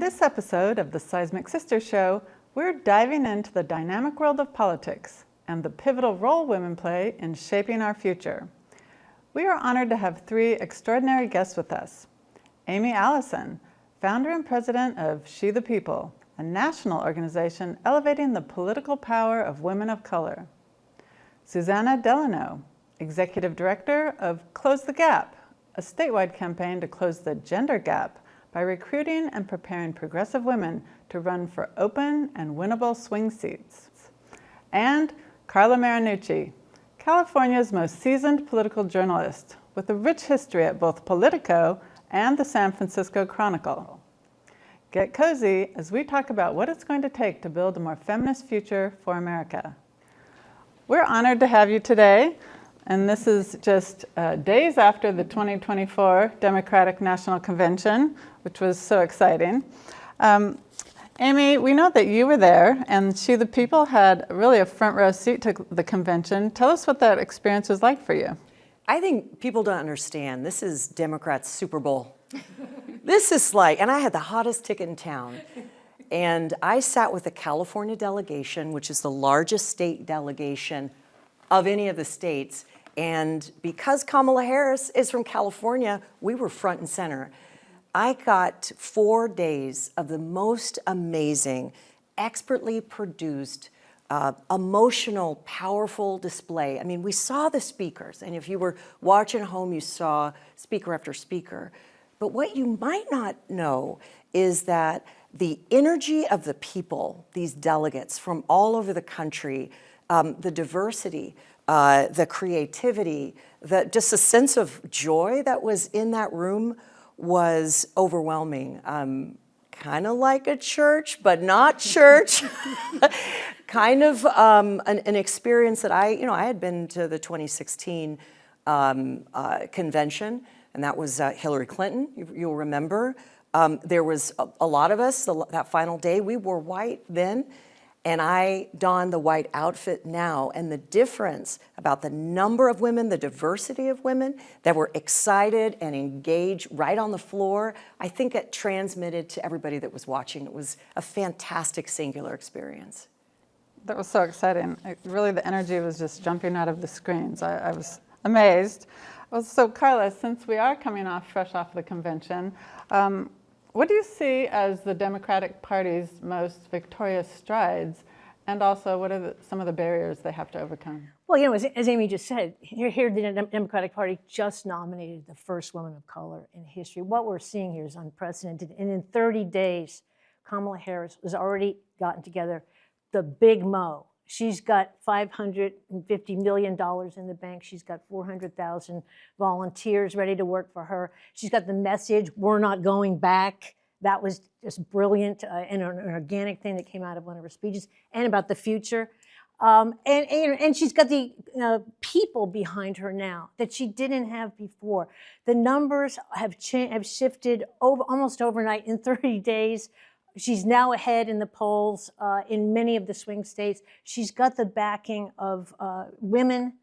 this episode of the Seismic Sisters Show, we're diving into the dynamic world of politics and the pivotal role women play in shaping our future. We are honored to have three extraordinary guests with us. Aimee Allison, founder and president of She the People, a national organization elevating the political power of women of color. Susannah Delano, executive director of Close the Gap, a statewide campaign to close the gender gap by recruiting and preparing progressive women to run for open and winnable swing seats. And Carla Marinucci, California's most seasoned political journalist with a rich history at both Politico and the San Francisco Chronicle. Get cozy as we talk about what it's going to take to build a more feminist future for America. We're honored to have you today, and this is just days after the 2024 Democratic National Convention, which was so exciting. Aimee, we know that you were there, and She the People had really a front row seat to the convention. Tell us what that experience was like for you. I think people don't understand. This is Democrats' Super Bowl. This is like, and I had the hottest ticket in town. And I sat with the California delegation, which is the largest state delegation of any of the states. And because Kamala Harris is from California, we were front and center. I got 4 days of the most amazing, expertly produced, emotional, powerful display. I mean, we saw the speakers, and if you were watching at home, you saw speaker after speaker. But what you might not know is that the energy of the people, these delegates from all over the country, the diversity, the creativity, just a sense of joy that was in that room was overwhelming. Kind of like a church, but not church. Kind of an experience that I had been to the 2016 convention, and that was Hillary Clinton, you'll remember. There was a lot of us, that final day, we wore white then, and I donned the white outfit now. And the difference about the number of women, the diversity of women that were excited and engaged right on the floor, I think it transmitted to everybody that was watching. It was a fantastic singular experience. That was so exciting. Really, the energy was just jumping out of the screens. I was amazed. Well, so Carla, since we are coming fresh off the convention, what do you see as the Democratic Party's most victorious strides, and also what are some of the barriers they have to overcome? Well, as Aimee just said, here the Democratic Party just nominated the first woman of color in history. What we're seeing here is unprecedented. And in 30 days, Kamala Harris has already gotten together the big mo. She's got $550 million in the bank. She's got 400,000 volunteers ready to work for her. She's got the message, we're not going back. That was just brilliant and an organic thing that came out of one of her speeches, and about the future. And she's got the people behind her now that she didn't have before. The numbers have shifted almost overnight in 30 days. She's now ahead in the polls in many of the swing states. She's got the backing of women,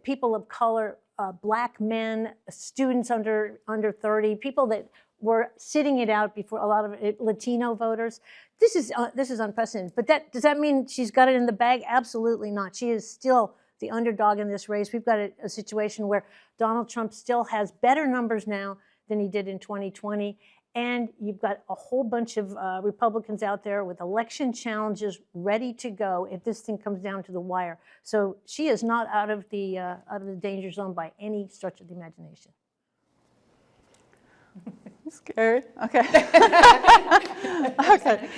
people of color, Black men, students under 30, people that were sitting it out before, a lot of Latino voters. This is unprecedented. But does that mean she's got it in the bag? Absolutely not. She is still the underdog in this race. We've got a situation where Donald Trump still has better numbers now than he did in 2020. And you've got a whole bunch of Republicans out there with election challenges ready to go if this thing comes down to the wire. So she is not out of the danger zone by any stretch of the imagination. Scary. Okay. Okay.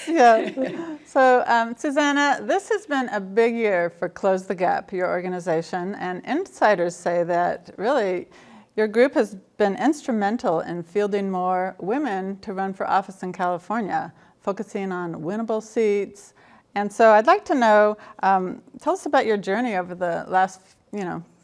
Yeah. So, Susannah, this has been a big year for Close the Gap, your organization, and insiders say that really your group has been instrumental in fielding more women to run for office in California, focusing on winnable seats. And so I'd like to know, tell us about your journey over the last,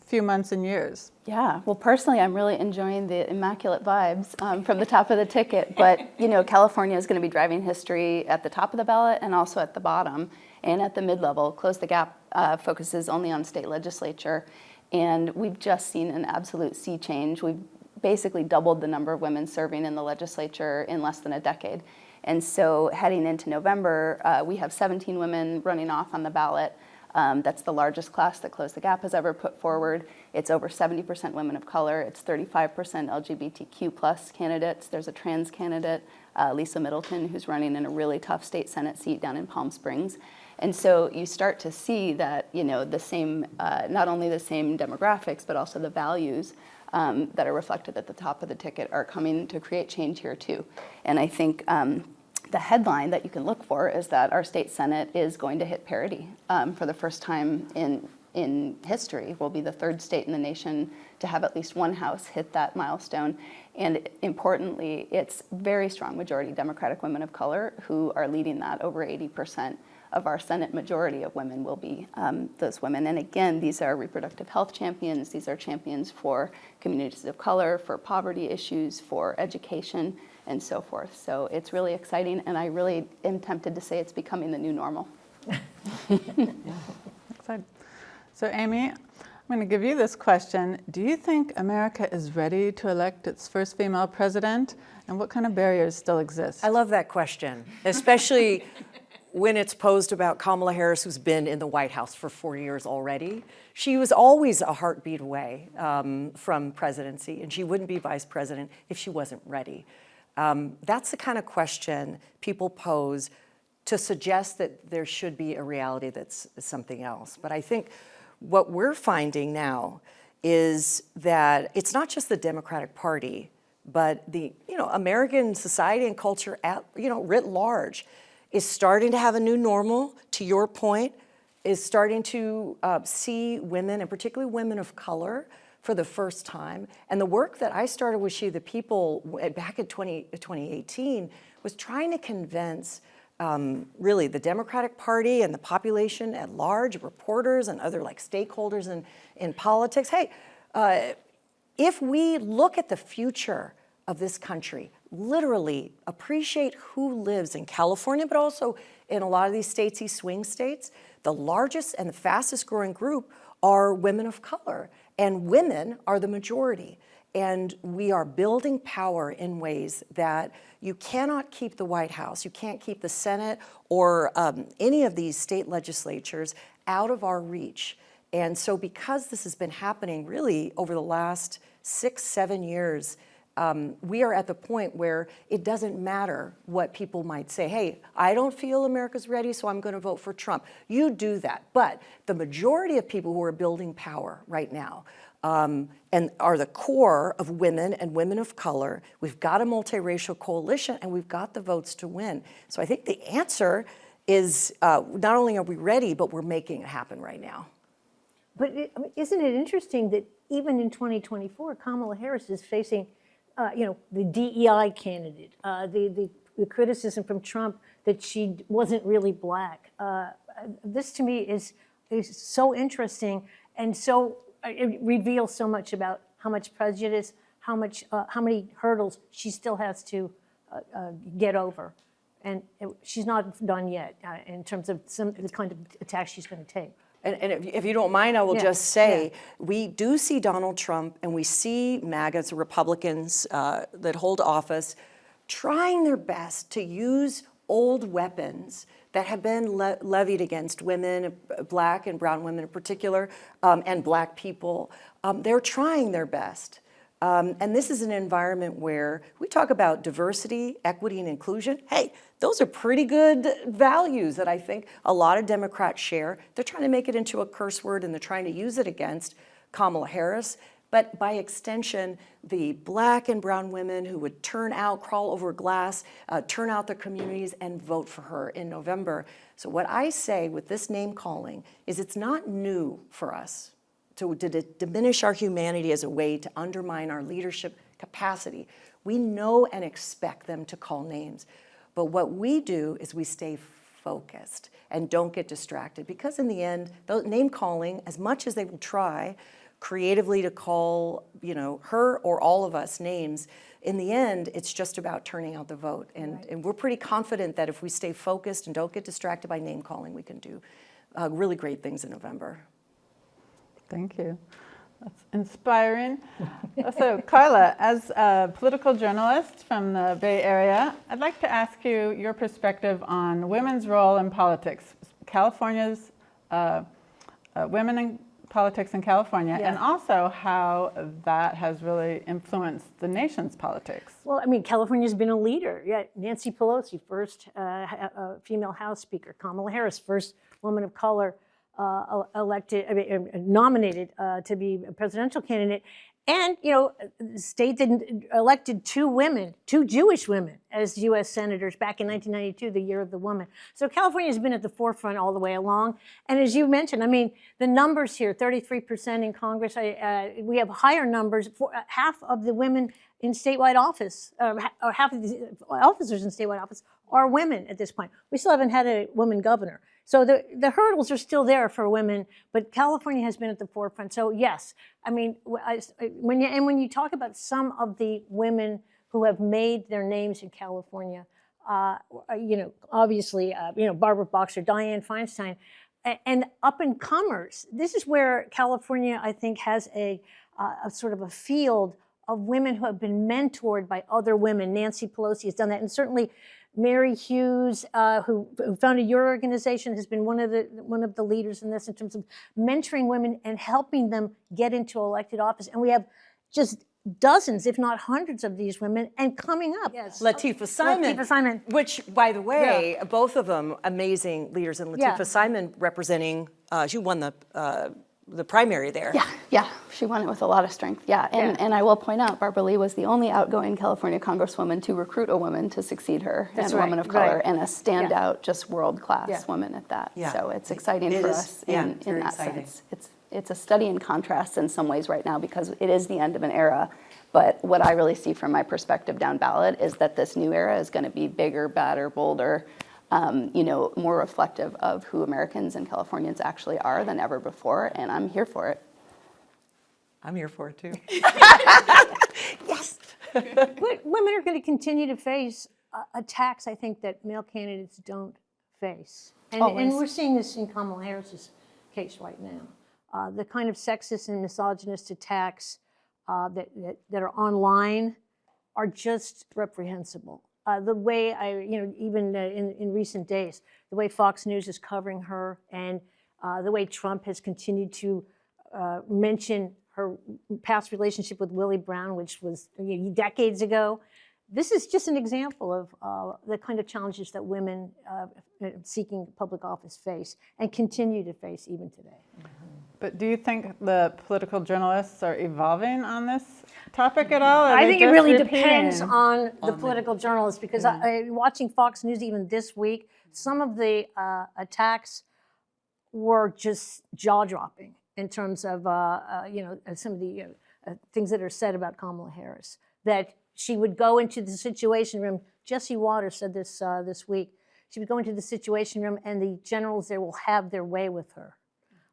few months and years. Yeah, well, personally, I'm really enjoying the immaculate vibes from the top of the ticket. But, California is going to be driving history at the top of the ballot and also at the bottom and at the mid-level. Close the Gap focuses only on state legislature. And we've just seen an absolute sea change. We've basically doubled the number of women serving in the legislature in less than a decade. And so heading into November, we have 17 women running off on the ballot. That's the largest class that Close the Gap has ever put forward. It's over 70% women of color. It's 35% LGBTQ+ candidates. There's a trans candidate, Lisa Middleton, who's running in a really tough state Senate seat down in Palm Springs. And so you start to see that, the same, not only the same demographics, but also the values that are reflected at the top of the ticket are coming to create change here too. And I think the headline that you can look for is that our state Senate is going to hit parity for the first time in history. We'll be the third state in the nation to have at least one house hit that milestone. And importantly, it's very strong majority Democratic women of color who are leading that. Over 80% of our Senate majority of women will be those women. And again, these are reproductive health champions. These are champions for communities of color, for poverty issues, for education, and so forth. So it's really exciting, and I really am tempted to say it's becoming the new normal. Excited. So Aimee, I'm going to give you this question. Do you think America is ready to elect its first female president? And what kind of barriers still exist? I love that question, especially when it's posed about Kamala Harris, who's been in the White House for 4 years already. She was always a heartbeat away from presidency, and she wouldn't be vice president if she wasn't ready. That's the kind of question people pose to suggest that there should be a reality that's something else. But I think what we're finding now is that it's not just the Democratic Party, but the American society and culture writ large is starting to have a new normal, to your point, is starting to see women, and particularly women of color, for the first time. And the work that I started with She the People back in 2018 was trying to convince really the Democratic Party and the population at large, reporters and other stakeholders in politics, hey, if we look at the future of this country, literally appreciate who lives in California, but also in a lot of these states, these swing states, the largest and the fastest growing group are women of color, and women are the majority. And we are building power in ways that you cannot keep the White House, you can't keep the Senate or any of these state legislatures out of our reach. And so because this has been happening really over the last 6-7 years, we are at the point where it doesn't matter what people might say. Hey, I don't feel America's ready, so I'm going to vote for Trump. You do that. But the majority of people who are building power right now and are the core of women and women of color, we've got a multiracial coalition, and we've got the votes to win. So I think the answer is not only are we ready, but we're making it happen right now. But isn't it interesting that even in 2024, Kamala Harris is facing the DEI candidate, the criticism from Trump that she wasn't really black. This to me is so interesting, and so it reveals so much about how much prejudice, how many hurdles she still has to get over, and she's not done yet in terms of the kind of attack she's going to take. And if you don't mind, I will just say, we do see Donald Trump and we see MAGAs, Republicans that hold office, trying their best to use old weapons that have been levied against women, black and brown women in particular, and black people. They're trying their best. And this is an environment where we talk about diversity, equity, and inclusion. Hey, those are pretty good values that I think a lot of Democrats share. They're trying to make it into a curse word, and they're trying to use it against Kamala Harris. But by extension, the black and brown women who would turn out, crawl over glass, turn out their communities, and vote for her in November. So what I say with this name calling is it's not new for us to diminish our humanity as a way to undermine our leadership capacity. We know and expect them to call names. But what we do is we stay focused and don't get distracted, because in the end, name calling, as much as they will try creatively to call her or all of us names, in the end, it's just about turning out the vote. And we're pretty confident that if we stay focused and don't get distracted by name calling, we can do really great things in November. Thank you. That's inspiring. So, Carla, as a political journalist from the Bay Area, I'd like to ask you your perspective on women's role in politics, California's women in politics in California, Yeah. and also how that has really influenced the nation's politics. Well, I mean, California's been a leader. Yeah, Nancy Pelosi, first female House Speaker. Kamala Harris, first woman of color nominated to be a presidential candidate. And, you know, the state elected two Jewish women as U.S. senators back in 1992, the year of the woman. So California has been at the forefront all the way along. And as you mentioned, I mean, the numbers here, 33% in Congress, we have higher numbers. Half of the women in statewide office, or half of the officers in statewide office are women at this point. We still haven't had a woman governor. So the hurdles are still there for women, but California has been at the forefront. So yes, I mean, when you talk about some of the women who have made their names in California, you know, obviously, you know, Barbara Boxer, Dianne Feinstein, and up and comers. This is where California, I think, has a sort of a field of women who have been mentored by other women. Nancy Pelosi has done that, and certainly Mary Hughes, who founded your organization, has been one of the leaders in this in terms of mentoring women and helping them get into elected office. And we have just dozens, if not hundreds, of these women, and coming up. Yes. Latifah Simon, which, by the way, both of them amazing leaders, and Latifah Simon representing, she won the primary there. Yeah, she won it with a lot of strength. And I will point out, Barbara Lee was the only outgoing California Congresswoman to recruit a woman to succeed her, and a woman of color, and a standout, just world-class woman at that. So it's exciting for us in that sense. It's a study in contrast in some ways right now because it is the end of an era. But what I really see from my perspective down ballot is that this new era is going to be bigger, badder, bolder, you know, more reflective of who Americans and Californians actually are than ever before, and I'm here for it. I'm here for it too. Yes. Women are going to continue to face attacks, I think, that male candidates don't face. And we're seeing this in Kamala Harris's case right now. The kind of sexist and misogynist attacks that are online are just reprehensible. The way even in recent days, the way Fox News is covering her, and the way Trump has continued to mention her past relationship with Willie Brown, which was decades ago. This is just an example of the kind of challenges that women seeking public office face and continue to face even today. But do you think the political journalists are evolving on this topic at all? I think it really depends on the political journalists, because watching Fox News even this week, some of the attacks were just jaw-dropping in terms of some of the things that are said about Kamala Harris. That she would go into the Situation Room. Jesse Waters said this this week. She would go into the Situation Room, and the generals there will have their way with her.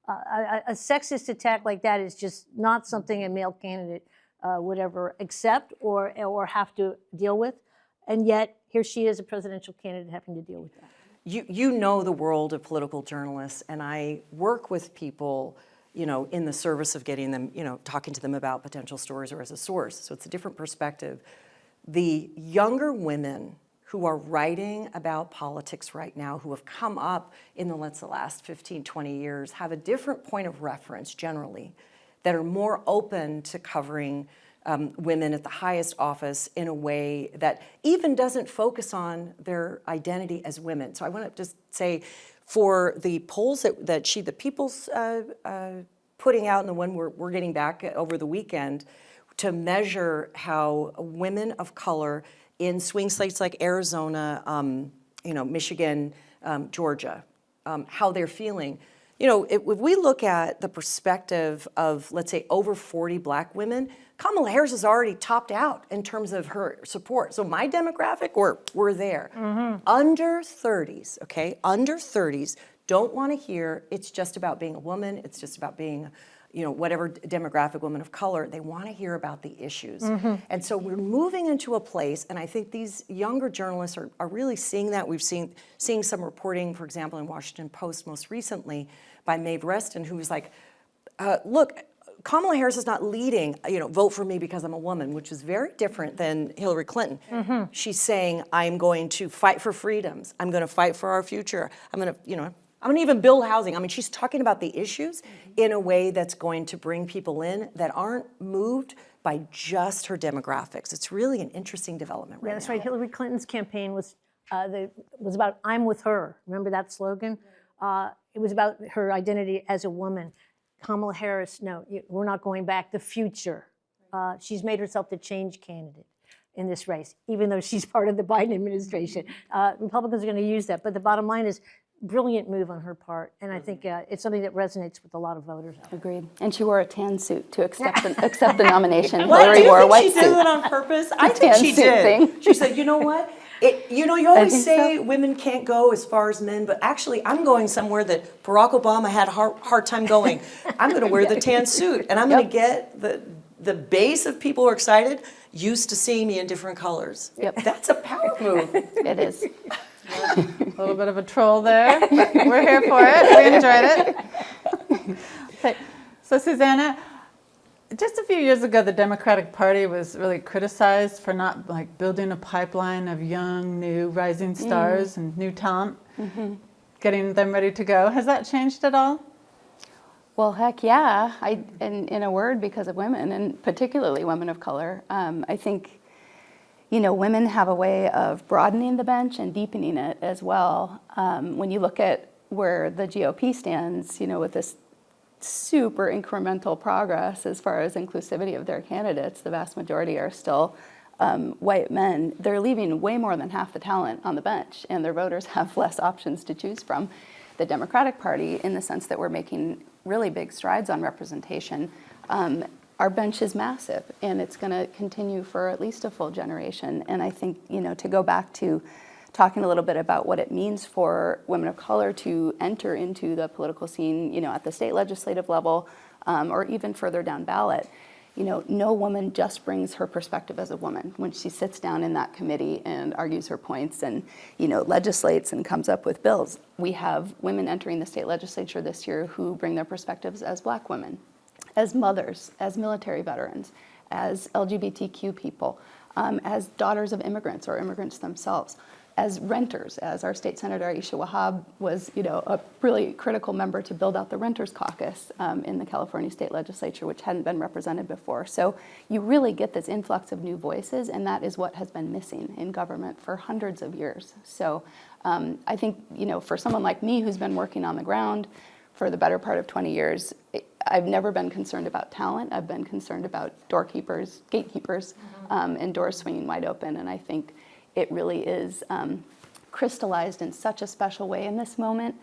A sexist attack like that is just not something a male candidate would ever accept or have to deal with. And yet, here she is, a presidential candidate, having to deal with that. You know the world of political journalists, and I work with people, you know, in the service of getting them, you know, talking to them about potential stories or as a source. So it's a different perspective. The younger women who are writing about politics right now, who have come up in the last 15, 20 years, have a different point of reference generally, that are more open to covering women at the highest office in a way that even doesn't focus on their identity as women. So I want to just say, for the polls the People's putting out, and the one we're getting back over the weekend, to measure how women of color in swing states like Arizona, Michigan, Georgia, how they're feeling. You know, if we look at the perspective of, let's say, over 40 black women, Kamala Harris has already topped out in terms of her support. So my demographic, we're there. Mm-hmm. Under 30s, okay? Under 30s don't want to hear it's just about being a woman, it's just about being, whatever demographic, woman of color. They want to hear about the issues. Mm-hmm. And so we're moving into a place, and I think these younger journalists are really seeing that. We've seeing some reporting, for example, in Washington Post most recently by Maeve Reston, who was like, look, Kamala Harris is not leading, vote for me because I'm a woman, which is very different than Hillary Clinton. She's saying, I'm going to fight for freedoms. I'm going to fight for our future. I'm going to even build housing. I mean, she's talking about the issues in a way that's going to bring people in that aren't moved by just her demographics. It's really an interesting development right now. That's right. Hillary Clinton's campaign was about "I'm with her." Remember that slogan? It was about her identity as a woman. Kamala Harris, no, we're not going back. The future. She's made herself the change candidate in this race, even though she's part of the Biden administration. Republicans are going to use that. But the bottom line is, brilliant move on her part. And I think it's something that resonates with a lot of voters. Agreed. And she wore a tan suit to accept the nomination. Well, Hillary wore a white she suit. did it on purpose? I think she did. Thing. She said, you know what? You always say women can't go as far as men, but actually I'm going somewhere that Barack Obama had a hard time going. I'm going to wear the tan suit, and I'm going to get the base of people who are excited used to seeing me in different colors. Yep. That's a power move. It is. A little bit of a troll there, but we're here for it. We enjoyed it. Okay. So Susannah, just a few years ago, the Democratic Party was really criticized for not building a pipeline of young, new, rising stars and new talent, getting them ready to go. Has that changed at all? Well, heck yeah. In a word, because of women, and particularly women of color. I think, women have a way of broadening the bench and deepening it as well. When you look at where the GOP stands, with this super incremental progress as far as inclusivity of their candidates, the vast majority are still white men. They're leaving way more than half the talent on the bench, and their voters have less options to choose from. The Democratic Party, in the sense that we're making really big strides on representation, our bench is massive, and it's going to continue for at least a full generation. And I think, to go back to talking a little bit about what it means for women of color to enter into the political scene, at the state legislative level, or even further down ballot. No woman just brings her perspective as a woman when she sits down in that committee and argues her points and, legislates and comes up with bills. We have women entering the state legislature this year who bring their perspectives as Black women, as mothers, as military veterans, as LGBTQ people, as daughters of immigrants or immigrants themselves, as renters, as our state senator Aisha Wahab was, a really critical member to build out the renters caucus in the California state legislature, which hadn't been represented before. So you really get this influx of new voices, and that is what has been missing in government for hundreds of years. So I think, for someone like me who's been working on the ground for the better part of 20 years, I've never been concerned about talent. I've been concerned about doorkeepers, gatekeepers, and doors swinging wide open. And I think it really is crystallized in such a special way in this moment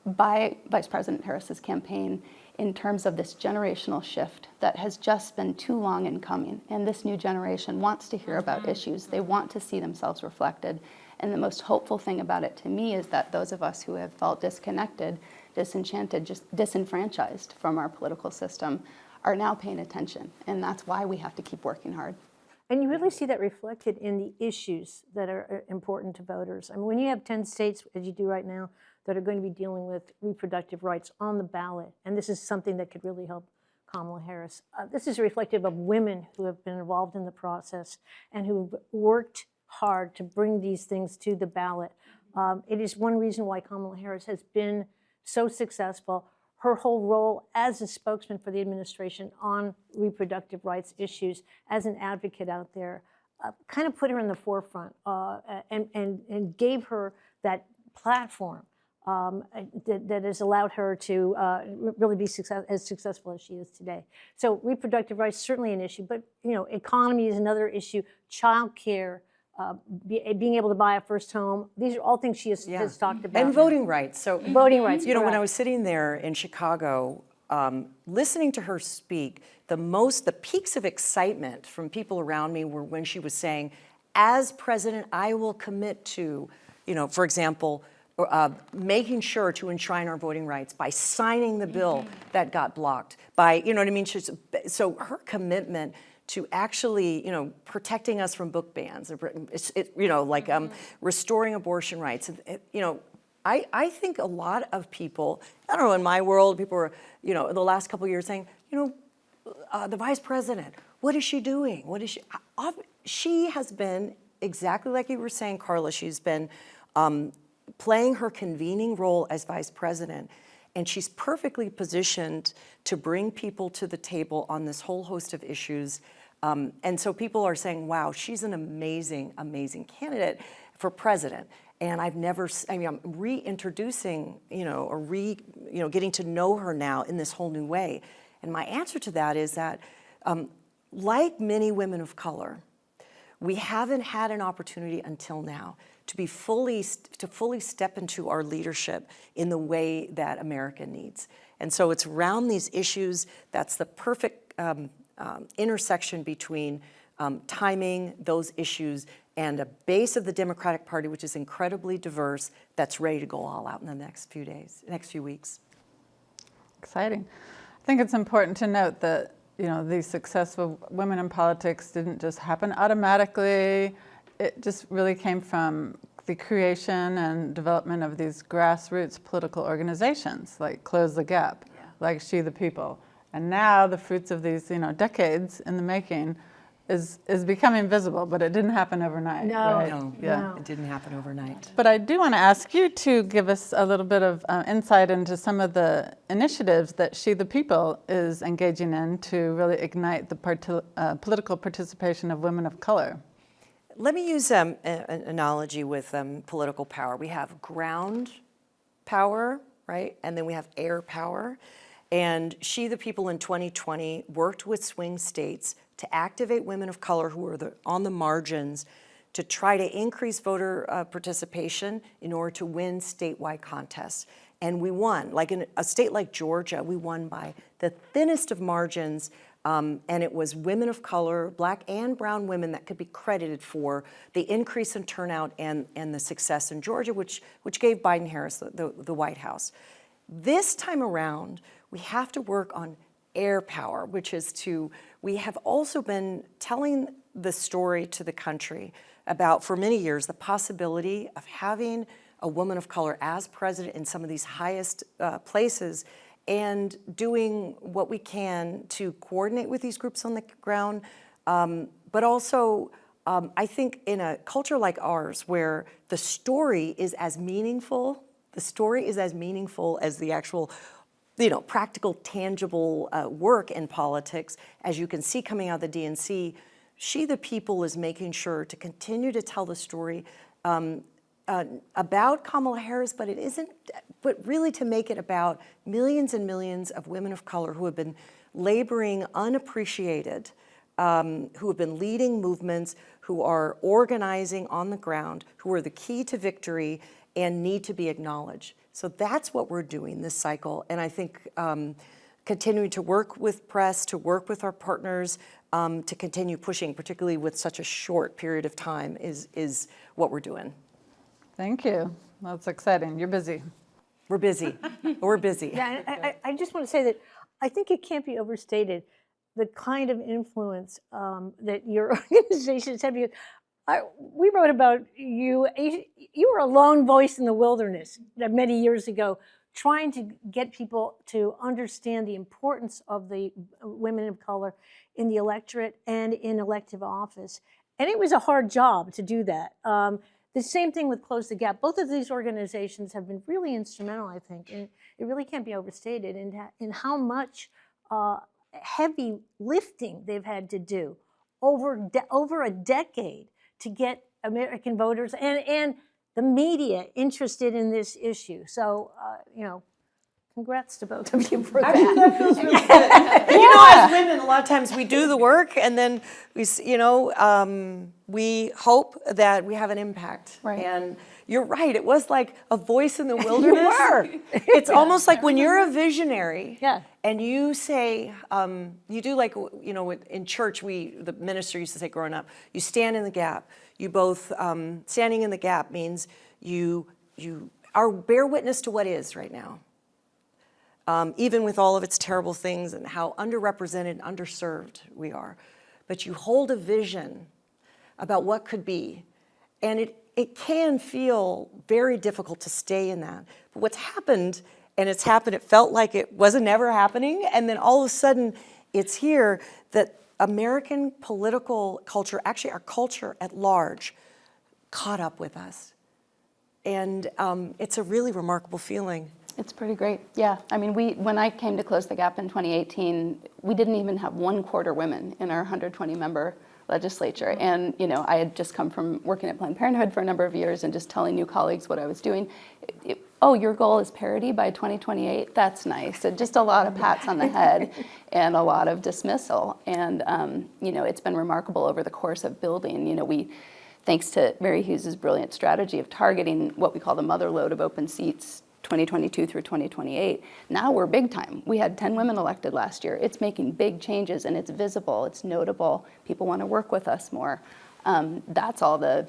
by Vice President Harris's campaign in terms of this generational shift that has just been too long in coming. And this new generation wants to hear about issues. They want to see themselves reflected. And the most hopeful thing about it to me is that those of us who have felt disconnected, disenchanted, just disenfranchised from our political system are now paying attention. And that's why we have to keep working hard. And you really see that reflected in the issues that are important to voters. I mean, when you have 10 states, as you do right now, that are going to be dealing with reproductive rights on the ballot, and this is something that could really help Kamala Harris. This is reflective of women who have been involved in the process and who've worked hard to bring these things to the ballot. It is one reason why Kamala Harris has been so successful. Her whole role as a spokesman for the administration on reproductive rights issues, as an advocate out there, kind of put her in the forefront and gave her that platform that has allowed her to really be as successful as she is today. So reproductive rights certainly an issue, but economy is another issue. Child care. Being able to buy a first home. These are all things she has talked about. And voting rights. So voting rights. When I was sitting there in Chicago, listening to her speak, the peaks of excitement from people around me were when she was saying, as president, I will commit to, for example, making sure to enshrine our voting rights by signing the bill that got blocked, by, so her commitment to actually, protecting us from book bans, restoring abortion rights. I think a lot of people, I don't know, in my world, people were, the last couple of years saying, the vice president, what is she doing? What is she? She has been, exactly like you were saying, Carla, she's been playing her convening role as vice president, and she's perfectly positioned to bring people to the table on this whole host of issues. And so people are saying, wow, she's an amazing, amazing candidate for president. And I'm reintroducing, or getting to know her now in this whole new way. And my answer to that is that, like many women of color, we haven't had an opportunity until now to fully step into our leadership in the way that America needs. And so it's around these issues that's the perfect intersection between timing those issues and a base of the Democratic Party, which is incredibly diverse, that's ready to go all out in the next few weeks. Exciting. I think it's important to note that these successful women in politics didn't just happen automatically. It just really came from the creation and development of these grassroots political organizations like Close the Gap, like She the People. And now the fruits of these decades in the making is becoming visible, but it didn't happen overnight. No, right? No, it didn't happen overnight. But I do want to ask you to give us a little bit of insight into some of the initiatives that She the People is engaging in to really ignite the political participation of women of color. Let me use an analogy with political power. We have ground power, right? And then we have air power. And She the People in 2020 worked with swing states to activate women of color who are on the margins to try to increase voter participation in order to win statewide contests. And we won. Like in a state like Georgia, we won by the thinnest of margins, and it was women of color, Black and brown women, that could be credited for the increase in turnout and the success in Georgia, which gave Biden-Harris the White House. This time around, we have to work on air power, which is we have also been telling the story to the country about, for many years, the possibility of having a woman of color as president in some of these highest places, and doing what we can to coordinate with these groups on the ground. But also, I think in a culture like ours, where the story is as meaningful as the actual practical, tangible work in politics, as you can see coming out of the DNC. She the People is making sure to continue to tell the story about Kamala Harris, but really to make it about millions and millions of women of color who have been laboring unappreciated, who have been leading movements, who are organizing on the ground, who are the key to victory and need to be acknowledged. So that's what we're doing this cycle. And I think continuing to work with press, to work with our partners, to continue pushing, particularly with such a short period of time, is what we're doing. Thank you. That's exciting. You're busy. We're busy. We're busy. Yeah, I just want to say that I think it can't be overstated the kind of influence that your organizations have. We wrote about you. You were a lone voice in the wilderness many years ago, trying to get people to understand the importance of the women of color in the electorate and in elective office. And it was a hard job to do that. The same thing with Close the Gap. Both of these organizations have been really instrumental, I think, and it really can't be overstated in how much heavy lifting they've had to do over a decade to get American voters and the media interested in this issue. So, congrats to both of you for that. Actually, that feels really good. As women, a lot of times we do the work, and then we hope that we have an impact. Right. And you're right. It was like a voice in the wilderness. You were. It's almost like when you're a visionary. Yeah. And you say, you do like, in church, the minister used to say growing up, you stand in the gap. You both, standing in the gap means you are bear witness to what is right now. Even with all of its terrible things and how underrepresented and underserved we are. But you hold a vision about what could be. And it can feel very difficult to stay in that. But what's happened, it felt like it wasn't ever happening, and then all of a sudden, It's here that American political culture, actually our culture at large, caught up with us. And it's a really remarkable feeling. It's pretty great, yeah. I mean, when I came to Close the Gap in 2018, we didn't even have 1/4 women in our 120-member legislature. And, you know, I had just come from working at Planned Parenthood for a number of years and just telling new colleagues what I was doing. Oh, your goal is parity by 2028? That's nice. And just a lot of pats on the head and a lot of dismissal. And, you know, it's been remarkable over the course of building. You know, thanks to Mary Hughes's brilliant strategy of targeting what we call the mother lode of open seats 2022 through 2028. Now we're big time. We had 10 women elected last year. It's making big changes and it's visible, it's notable. People want to work with us more. That's all the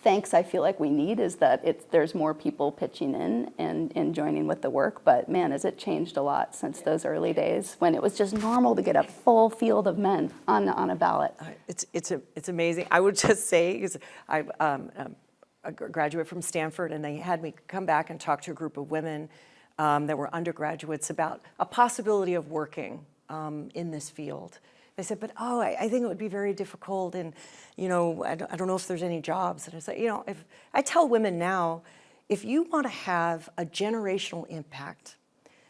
thanks I feel like we need, is that there's more people pitching in and joining with the work. But man, has it changed a lot since those early days when it was just normal to get a full field of men on a ballot. It's amazing. I would just say, because I'm a graduate from Stanford, and they had me come back and talk to a group of women that were undergraduates about a possibility of working in this field. They said, but I think it would be very difficult, and you know, I don't know if there's any jobs. And I said, you know, if I tell women now, if you want to have a generational impact,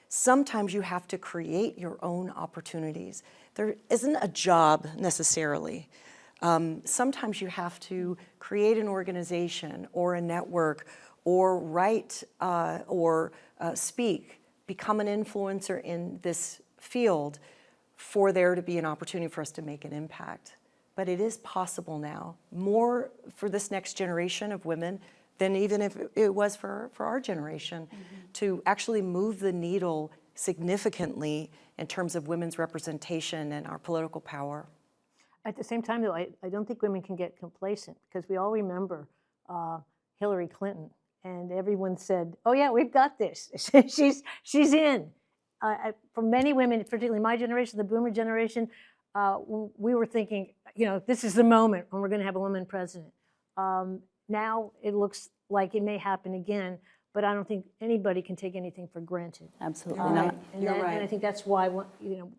sometimes you have to create your own opportunities. There isn't a job necessarily. Sometimes you have to create an organization or a network, or write or speak, become an influencer in this field for there to be an opportunity for us to make an impact. But it is possible now, more for this next generation of women than even if it was for our generation, to actually move the needle significantly in terms of women's representation and our political power. At the same time, though, I don't think women can get complacent, because we all remember Hillary Clinton, and everyone said, "Oh yeah, we've got this. she's in." For many women, particularly my generation, the Boomer generation, we were thinking, you know, this is the moment when we're going to have a woman president. Now it looks like it may happen again, but I don't think anybody can take anything for granted. Absolutely You're not. right. You're right. And I think that's why, you know,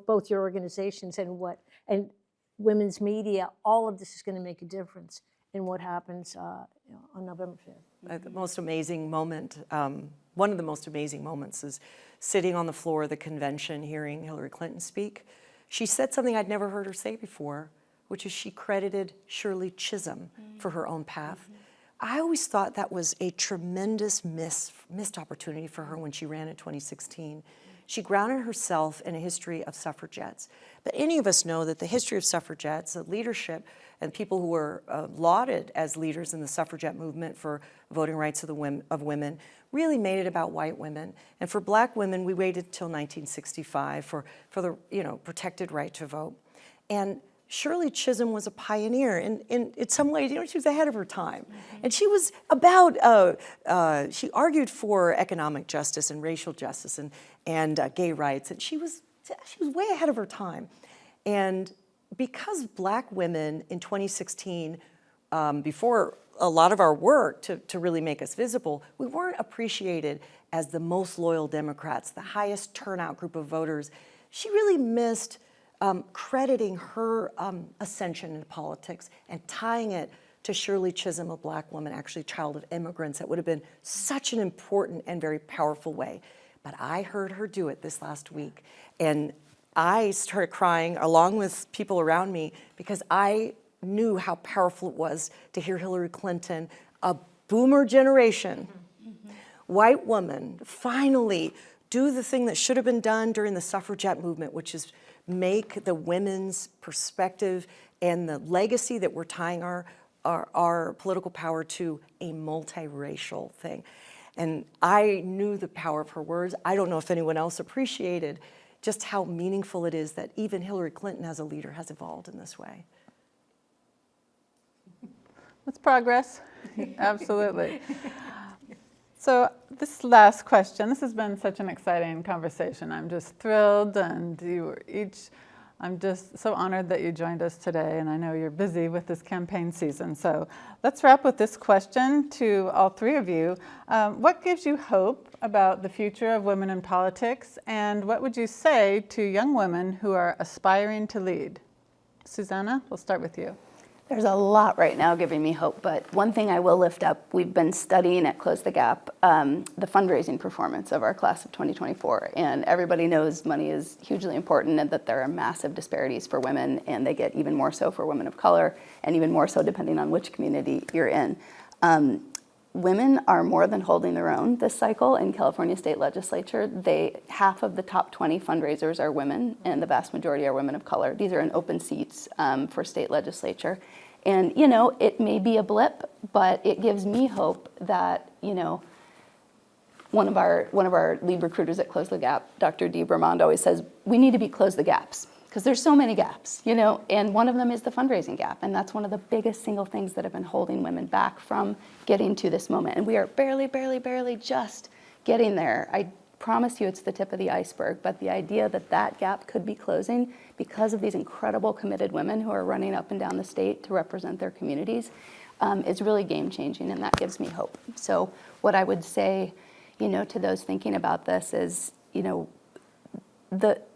both your organizations and women's media, all of this is going to make a difference in what happens you know, on November 5th. The most amazing moment, one of the most amazing moments, is sitting on the floor of the convention hearing Hillary Clinton speak. She said something I'd never heard her say before, which is she credited Shirley Chisholm for her own path. I always thought that was a tremendous missed opportunity for her when she ran in 2016. She grounded herself in a history of suffragettes. But any of us know that the history of suffragettes, the leadership, and people who were lauded as leaders in the suffragette movement for voting rights of women, really made it about white women. And for black women, we waited until 1965 for the protected right to vote. And Shirley Chisholm was a pioneer in some ways. You know, she was ahead of her time. And she was she argued for economic justice and racial justice and gay rights. And she was way ahead of her time. And because black women in 2016, before a lot of our work to really make us visible, we weren't appreciated as the most loyal Democrats, the highest turnout group of voters. She really missed crediting her ascension in politics and tying it to Shirley Chisholm, a black woman, actually a child of immigrants. That would have been such an important and very powerful way. But I heard her do it this last week, and I started crying along with people around me, because I knew how powerful it was to hear Hillary Clinton, a boomer generation, white woman, finally do the thing that should have been done during the suffragette movement, which is make the women's perspective and the legacy that we're tying our political power to a multiracial thing. And I knew the power of her words. I don't know if anyone else appreciated just how meaningful it is that even Hillary Clinton as a leader has evolved in this way. That's progress, absolutely. So this last question, this has been such an exciting conversation. I'm just thrilled, and you were each I'm just so honored that you joined us today, and I know you're busy with this campaign season. So let's wrap with this question to all three of you. What gives you hope about the future of women in politics, and what would you say to young women who are aspiring to lead? Susannah, we'll start with you. There's a lot right now giving me hope, but one thing I will lift up, we've been studying at Close the Gap, the fundraising performance of our class of 2024, and everybody knows money is hugely important and that there are massive disparities for women, and they get even more so for women of color, and even more so depending on which community you're in. Women are more than holding their own this cycle in California state legislature. Half of the top 20 fundraisers are women, and the vast majority are women of color. These are in open seats for state legislature. And, you know, it may be a blip, but it gives me hope that, you know, one of our lead recruiters at Close the Gap, Dr. Dee Bremond, always says, we need to close the gaps, because there's so many gaps, you know, and one of them is the fundraising gap, and that's one of the biggest single things that have been holding women back from getting to this moment. And we are barely just getting there. I promise you it's the tip of the iceberg, but the idea that that gap could be closing because of these incredible committed women who are running up and down the state to represent their communities is really game-changing, and that gives me hope. So what I would say, you know, to those thinking about this is, you know,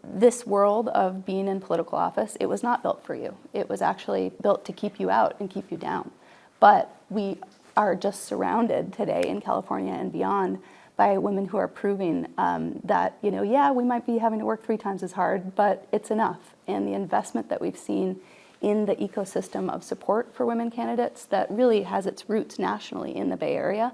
this world of being in political office, it was not built for you. It was actually built to keep you out and keep you down. But we are just surrounded today in California and beyond by women who are proving that, you know, yeah, we might be having to work 3 times as hard, but it's enough. And the investment that we've seen in the ecosystem of support for women candidates that really has its roots nationally in the Bay Area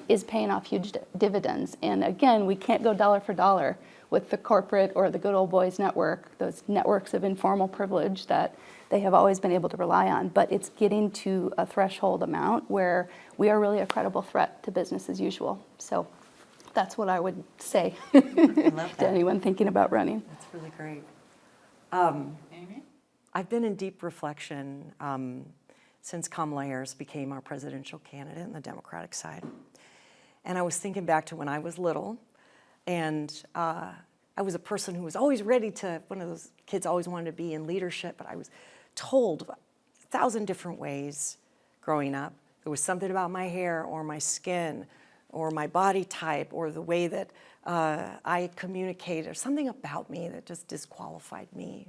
is paying off huge dividends. And again, we can't go dollar for dollar with the corporate or the good old boys network, those networks of informal privilege that they have always been able to rely on, but it's getting to a threshold amount where we are really a credible threat to business as usual. So that's what I would say to anyone thinking about running. That's really great. Aimee? I've been in deep reflection since Kamala Harris became our presidential candidate on the Democratic side. And I was thinking back to when I was little, and I was a person who was always ready to, one of those kids always wanted to be in leadership, but I was told 1,000 different ways growing up. There was something about my hair or my skin or my body type or the way that I communicated, or something about me that just disqualified me.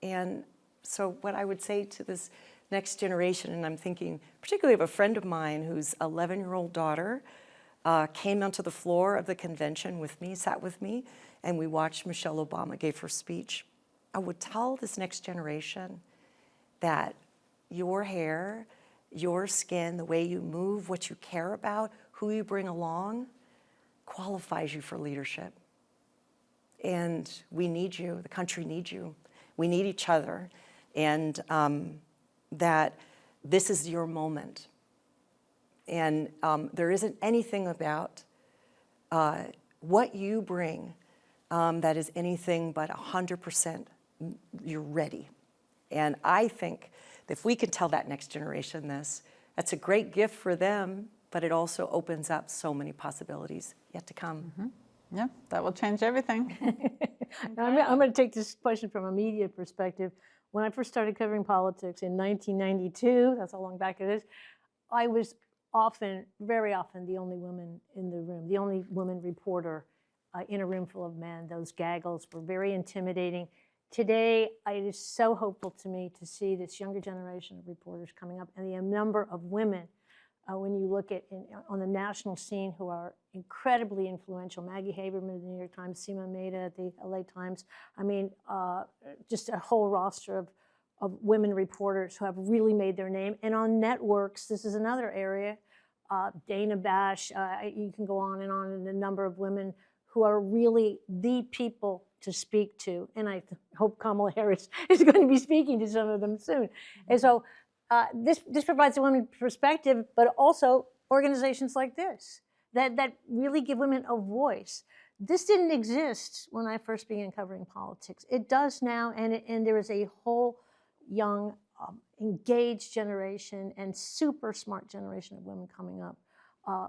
And so what I would say to this next generation, and I'm thinking particularly of a friend of mine whose 11-year-old daughter came onto the floor of the convention with me, sat with me, and we watched Michelle Obama give her speech. I would tell this next generation that your hair, your skin, the way you move, what you care about, who you bring along, qualifies you for leadership. And we need you, the country needs you. We need each other, and that this is your moment. And there isn't anything about what you bring that is anything but 100% you're ready. And I think that if we can tell that next generation this, that's a great gift for them, but it also opens up so many possibilities yet to come. Mm-hmm. Yeah, that will change everything. Now, I'm going to take this question from a media perspective. When I first started covering politics in 1992, that's how long back it is, I was very often, the only woman in the room, the only woman reporter in a room full of men. Those gaggles were very intimidating. Today, it is so hopeful to me to see this younger generation of reporters coming up, and the number of women, when you look at on the national scene, who are incredibly influential. Maggie Haberman at the New York Times, Seema Mehta at the LA Times. I mean, just a whole roster of women reporters who have really made their name. And on networks, this is another area. Dana Bash, you can go on, and the number of women who are really the people to speak to. And I hope Kamala Harris is going to be speaking to some of them soon. And so this provides a women perspective, but also organizations like this that really give women a voice. This didn't exist when I first began covering politics. It does now, and there is a whole young, engaged generation and super smart generation of women coming up,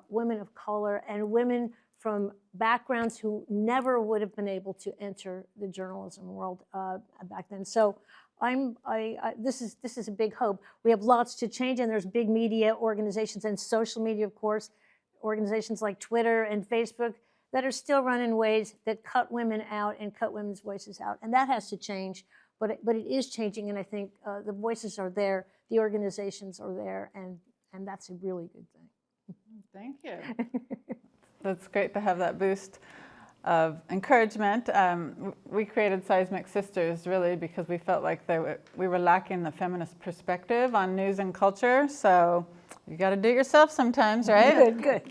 women of color and women from backgrounds who never would have been able to enter the journalism world back then. So this is a big hope. We have lots to change, and there's big media organizations and social media, of course, organizations like Twitter and Facebook that are still running ways that cut women out and cut women's voices out. And that has to change, but it is changing, and I think the voices are there, the organizations are there, and that's a really good thing. Thank you. That's great to have that boost of encouragement. We created Seismic Sisters really because we felt like we were lacking the feminist perspective on news and culture, so you got to do it yourself sometimes, right? Good.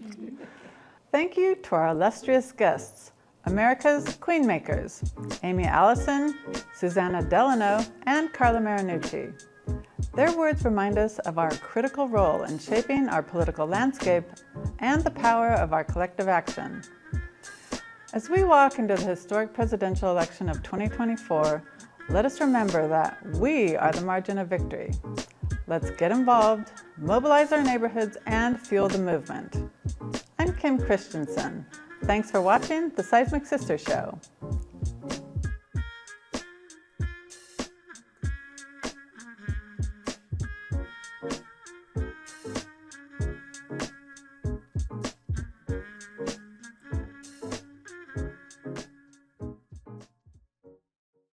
Thank you to our illustrious guests, America's Queenmakers, Aimee Allison, Susannah Delano, and Carla Marinucci. Their words remind us of our critical role in shaping our political landscape and the power of our collective action. As we walk into the historic presidential election of 2024, let us remember that we are the margin of victory. Let's get involved, mobilize our neighborhoods, and fuel the movement. I'm Kim Christensen. Thanks for watching the Seismic Sisters Show.